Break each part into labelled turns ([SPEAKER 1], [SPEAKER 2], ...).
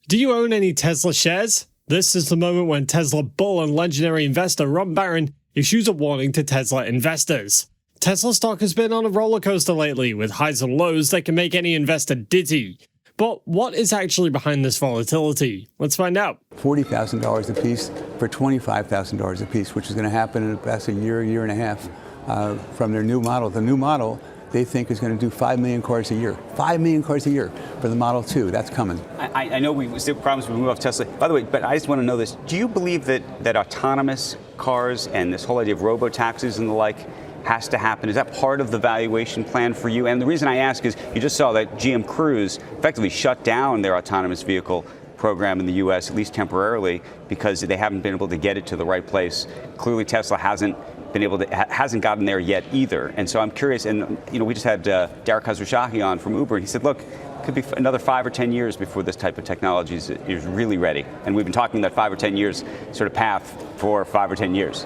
[SPEAKER 1] Do you own any Tesla shares? This is the moment when Tesla bull and legendary investor Ron Barron issues a warning to Tesla investors. Tesla stock has been on a roller coaster lately, with highs and lows that can make any investor dizzy. But what is actually behind this volatility? Let's find out.
[SPEAKER 2] $40,000 a piece for $25,000 a piece, which is going to happen in about a year and a half from their new model. The new model, they think, is going to do 5 million cars a year. 5 million cars a year for the Model 2. That's coming.
[SPEAKER 3] I know we still promise we move off Tesla. By the way, but I just want to know this. Do you believe that autonomous cars and this whole idea of robo-taxis and the like has to happen? Is that part of the valuation plan for you? And the reason I ask is you just saw that GM Cruise effectively shut down their autonomous vehicle program in the U.S., at least temporarily, because they haven't been able to get it to the right place. Clearly, Tesla hasn't gotten there yet either. And so I'm curious, and we just had Derek Khosrowshahi on from Uber, and he said, look, it could be another 5 or 10 years before this type of technology is really ready. And we've been talking that 5 or 10 years sort of path for 5 or 10 years.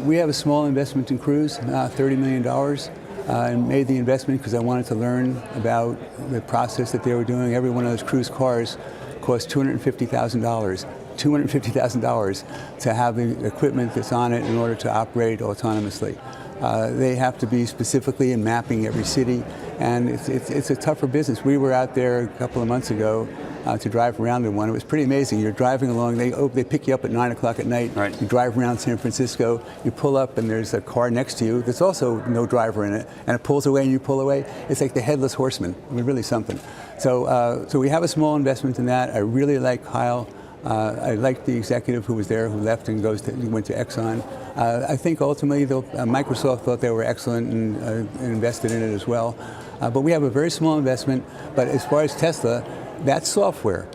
[SPEAKER 2] We have a small investment in Cruise, $30 million. And made the investment because I wanted to learn about the process that they were doing. Every one of those Cruise cars cost $250,000. $250,000 to have the equipment that's on it in order to operate autonomously. They have to be specifically in mapping every city, and it's a tougher business. We were out there a couple of months ago to drive around in one. It was pretty amazing. You're driving along, they pick you up at 9 o'clock at night.
[SPEAKER 3] Right.
[SPEAKER 2] You drive around San Francisco, you pull up and there's a car next to you that's also no driver in it, and it pulls away and you pull away. It's like the Headless Horseman. I mean, really something. So we have a small investment in that. I really like Kyle. I like the executive who was there, who left and went to Exxon. I think ultimately Microsoft thought they were excellent and invested in it as well. But we have a very small investment. But as far as Tesla, that's software.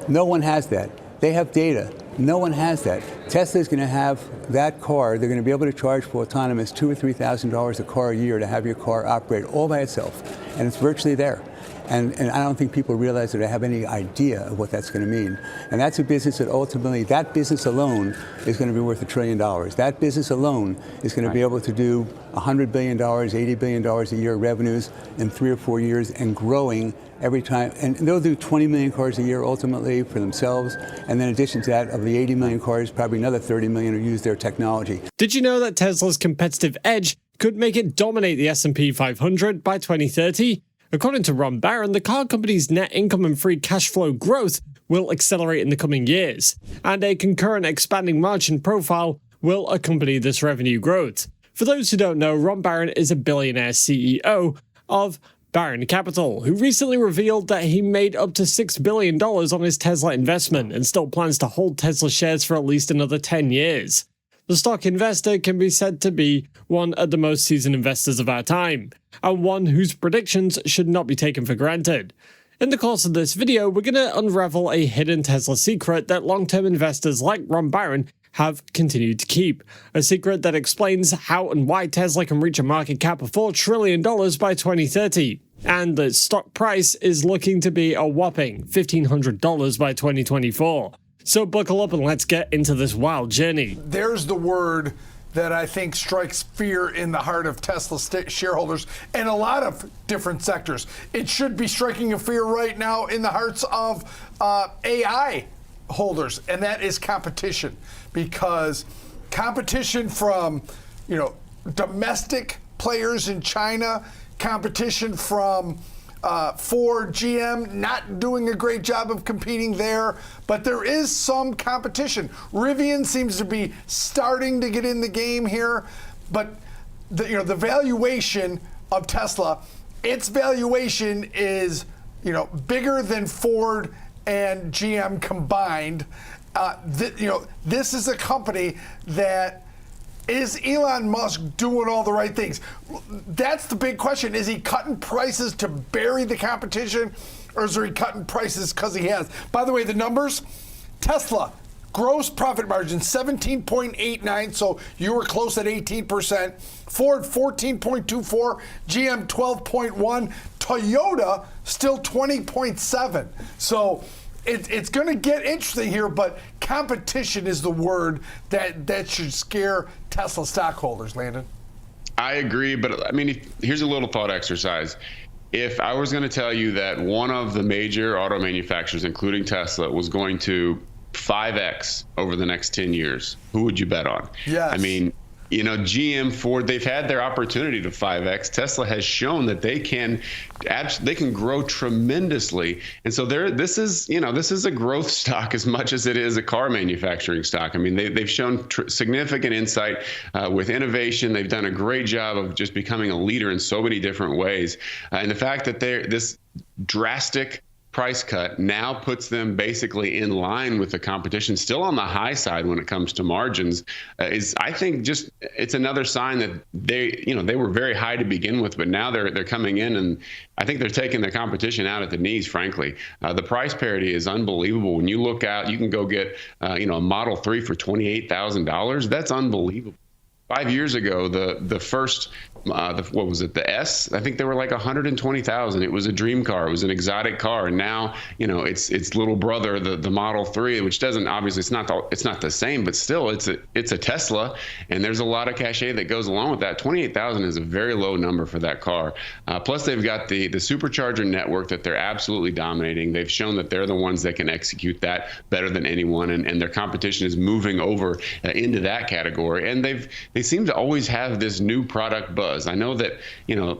[SPEAKER 2] No one has that. They have data. No one has that. Tesla is going to have that car. They're going to be able to charge for autonomous $2,000 or $3,000 a car a year to have your car operate all by itself. And it's virtually there. And I don't think people realize that they have any idea of what that's going to mean. And that's a business that ultimately, that business alone is going to be worth $1 trillion. That business alone is going to be able to do $100 billion, $80 billion a year revenues in 3 or 4 years and growing every time. And they'll do 20 million cars a year ultimately for themselves. And then in addition to that, of the 80 million cars, probably another 30 million will use their technology.
[SPEAKER 1] Did you know that Tesla's competitive edge could make it dominate the S&P 500 by 2030? According to Ron Barron, the car company's net income and free cash flow growth will accelerate in the coming years, and a concurrent expanding margin profile will accompany this revenue growth. For those who don't know, Ron Barron is a billionaire CEO of Barron Capital, who recently revealed that he made up to $6 billion on his Tesla investment and still plans to hold Tesla shares for at least another 10 years. The stock investor can be said to be one of the most seasoned investors of our time, and one whose predictions should not be taken for granted. In the course of this video, we're going to unravel a hidden Tesla secret that long-term investors like Ron Barron have continued to keep. A secret that explains how and why Tesla can reach a market cap of $4 trillion by 2030. And the stock price is looking to be a whopping $1,500 by 2024. So buckle up and let's get into this wild journey.
[SPEAKER 4] There's the word that I think strikes fear in the heart of Tesla shareholders and a lot of different sectors. It should be striking a fear right now in the hearts of AI holders, and that is competition. Because competition from, domestic players in China, competition from Ford, GM, not doing a great job of competing there, but there is some competition. Rivian seems to be starting to get in the game here, but the valuation of Tesla, its valuation is bigger than Ford and GM combined. This is a company that is Elon Musk doing all the right things? That's the big question. Is he cutting prices to bury the competition, or is he cutting prices because he has? By the way, the numbers, Tesla, gross profit margin 17.89, so you were close at 18%. Ford 14.24, GM 12.1, Toyota still 20.7. So it's going to get interesting here, but competition is the word that should scare Tesla stockholders, Landon.
[SPEAKER 5] I agree, but I mean, here's a little thought exercise. if I was going to tell you that one of the major auto manufacturers, including Tesla, was going to 5x over the next 10 years, who would you bet on?
[SPEAKER 4] Yes.
[SPEAKER 5] I mean, GM, Ford, they've had their opportunity to 5x. Tesla has shown that they can grow tremendously. And so this is a growth stock as much as it is a car manufacturing stock. I mean, they've shown significant insight with innovation. They've done a great job of just becoming a leader in so many different ways. And the fact that this drastic price cut now puts them basically in line with the competition, still on the high side when it comes to margins, is, I think, it's another sign that they were very high to begin with, but now they're coming in, and I think they're taking the competition out at the knees, frankly. The price parity is unbelievable. When you look out, you can go get a Model 3 for $28,000. That's unbelievable. 5 years ago, the first, what was it, the S? I think they were like $120,000. It was a dream car. It was an exotic car, and now its little brother, the Model 3, which doesn't, obviously it's not the same, but still it's a Tesla, and there's a lot of cachet that goes along with that. $28,000 is a very low number for that car. Plus, they've got the supercharger network that they're absolutely dominating. They've shown that they're the ones that can execute that better than anyone, and their competition is moving over into that category, and they seem to always have this new product buzz. I know that,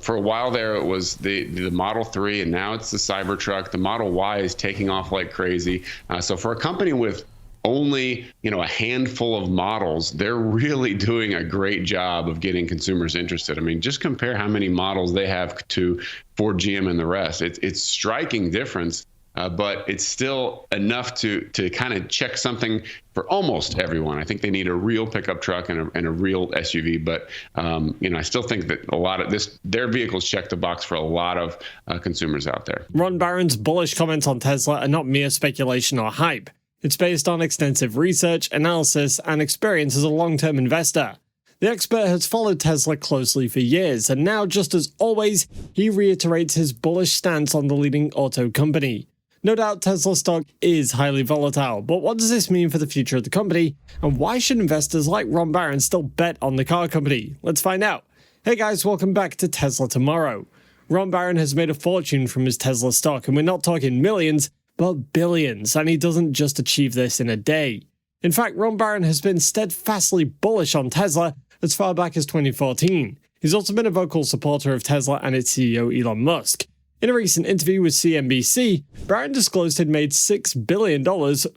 [SPEAKER 5] for a while there it was the Model 3, and now it's the Cybertruck. The Model Y is taking off like crazy. So for a company with only, a handful of models, they're really doing a great job of getting consumers interested. I mean, just compare how many models they have to Ford, GM, and the rest. It's striking difference. But it's still enough to kind of check something for almost everyone. I think they need a real pickup truck and a real SUV. But, I still think that a lot of their vehicles check the box for a lot of consumers out there.
[SPEAKER 1] Ron Barron's bullish comments on Tesla are not mere speculation or hype. It's based on extensive research, analysis, and experience as a long-term investor. The expert has followed Tesla closely for years, and now, just as always, he reiterates his bullish stance on the leading auto company. No doubt Tesla stock is highly volatile, but what does this mean for the future of the company, and why should investors like Ron Barron still bet on the car company? Let's find out. Hey guys, welcome back to Tesla Tomorrow. Ron Barron has made a fortune from his Tesla stock, and we're not talking millions, but billions, and he doesn't just achieve this in a day. In fact, Ron Barron has been steadfastly bullish on Tesla as far back as 2014. He's also been a vocal supporter of Tesla and its CEO Elon Musk. In a recent interview with CNBC, Barron disclosed he'd made $6 billion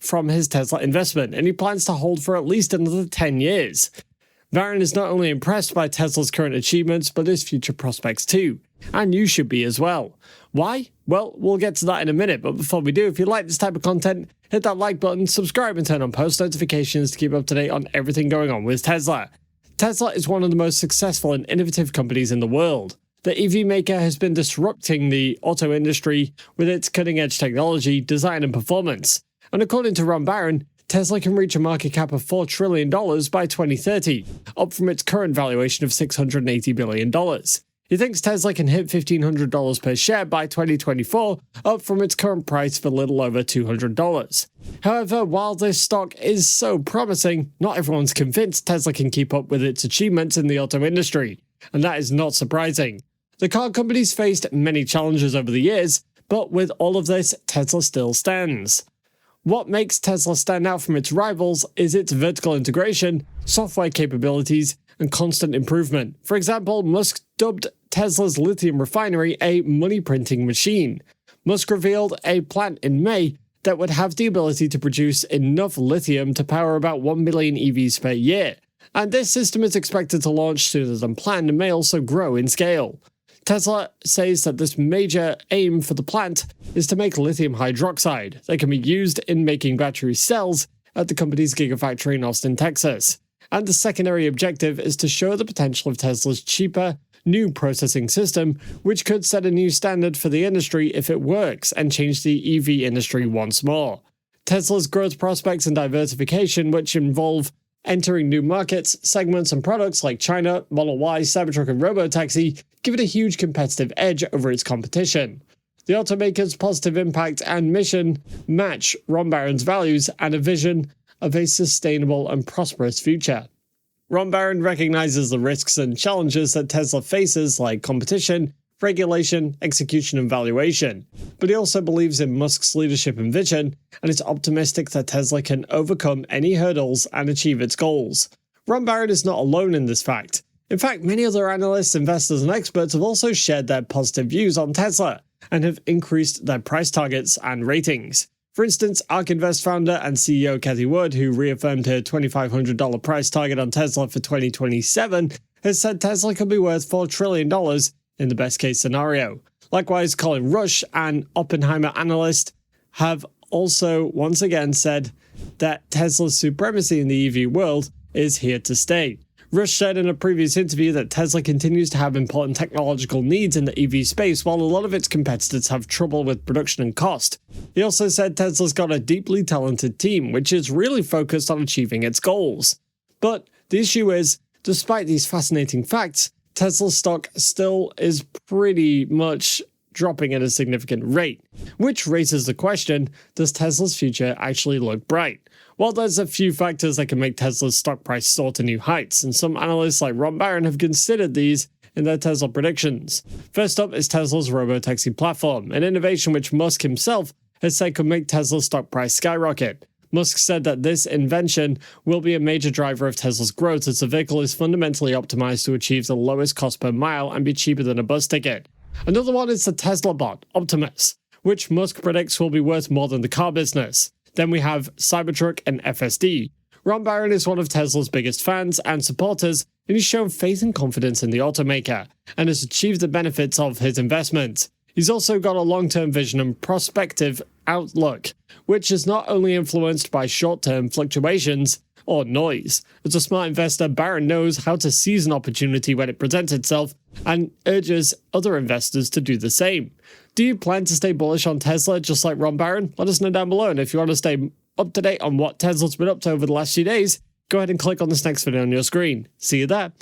[SPEAKER 1] from his Tesla investment, and he plans to hold for at least another 10 years. Barron is not only impressed by Tesla's current achievements, but his future prospects too. And you should be as well. Why? Well, we'll get to that in a minute, but before we do, if you like this type of content, hit that like button, subscribe, and turn on post notifications to keep up to date on everything going on with Tesla. Tesla is one of the most successful and innovative companies in the world. The EV maker has been disrupting the auto industry with its cutting-edge technology, design, and performance. And according to Ron Barron, Tesla can reach a market cap of $4 trillion by 2030, up from its current valuation of $680 billion. He thinks Tesla can hit $1,500 per share by 2024, up from its current price for a little over $200. However, while this stock is so promising, not everyone's convinced Tesla can keep up with its achievements in the auto industry. And that is not surprising. The car company's faced many challenges over the years, but with all of this, Tesla still stands. What makes Tesla stand out from its rivals is its vertical integration, software capabilities, and constant improvement. For example, Musk dubbed Tesla's lithium refinery a money-printing machine. Musk revealed a plant in May that would have the ability to produce enough lithium to power about 1 million EVs per year. And this system is expected to launch sooner than planned and may also grow in scale. Tesla says that this major aim for the plant is to make lithium hydroxide that can be used in making battery cells at the company's gigafactory in Austin, Texas. And the secondary objective is to show the potential of Tesla's cheaper, new processing system, which could set a new standard for the industry if it works and change the EV industry once more. Tesla's growth prospects and diversification, which involve entering new markets, segments, and products like China, Model Y, Cybertruck, and Robotaxi, give it a huge competitive edge over its competition. The automaker's positive impact and mission match Ron Barron's values and a vision of a sustainable and prosperous future. Ron Barron recognizes the risks and challenges that Tesla faces, like competition, regulation, execution, and valuation. But he also believes in Musk's leadership and vision, and is optimistic that Tesla can overcome any hurdles and achieve its goals. Ron Barron is not alone in this fact. In fact, many other analysts, investors, and experts have also shared their positive views on Tesla, and have increased their price targets and ratings. For instance, ARK Invest founder and CEO Cathie Wood, who reaffirmed her $2,500 price target on Tesla for 2027, has said Tesla could be worth $4 trillion in the best case scenario. Likewise, Colin Rush, an Oppenheimer analyst, have also once again said that Tesla's supremacy in the EV world is here to stay. Rush said in a previous interview that Tesla continues to have important technological needs in the EV space, while a lot of its competitors have trouble with production and cost. He also said Tesla's got a deeply talented team, which is really focused on achieving its goals. But the issue is, despite these fascinating facts, Tesla's stock still is pretty much dropping at a significant rate, which raises the question, does Tesla's future actually look bright? Well, there's a few factors that can make Tesla's stock price soar to new heights, and some analysts like Ron Barron have considered these in their Tesla predictions. First up is Tesla's robotaxi platform, an innovation which Musk himself has said could make Tesla's stock price skyrocket. Musk said that this invention will be a major driver of Tesla's growth, as the vehicle is fundamentally optimized to achieve the lowest cost per mile and be cheaper than a bus ticket. Another one is the Tesla bot, Optimus, which Musk predicts will be worth more than the car business. Then we have Cybertruck and FSD. Ron Barron is one of Tesla's biggest fans and supporters, and he's shown faith and confidence in the automaker, and has achieved the benefits of his investment. He's also got a long-term vision and prospective outlook, which is not only influenced by short-term fluctuations or noise. As a smart investor, Barron knows how to seize an opportunity when it presents itself, and urges other investors to do the same. Do you plan to stay bullish on Tesla just like Ron Barron? Let us know down below, and if you want to stay up to date on what Tesla's been up to over the last few days, go ahead and click on this next video on your screen. See you there.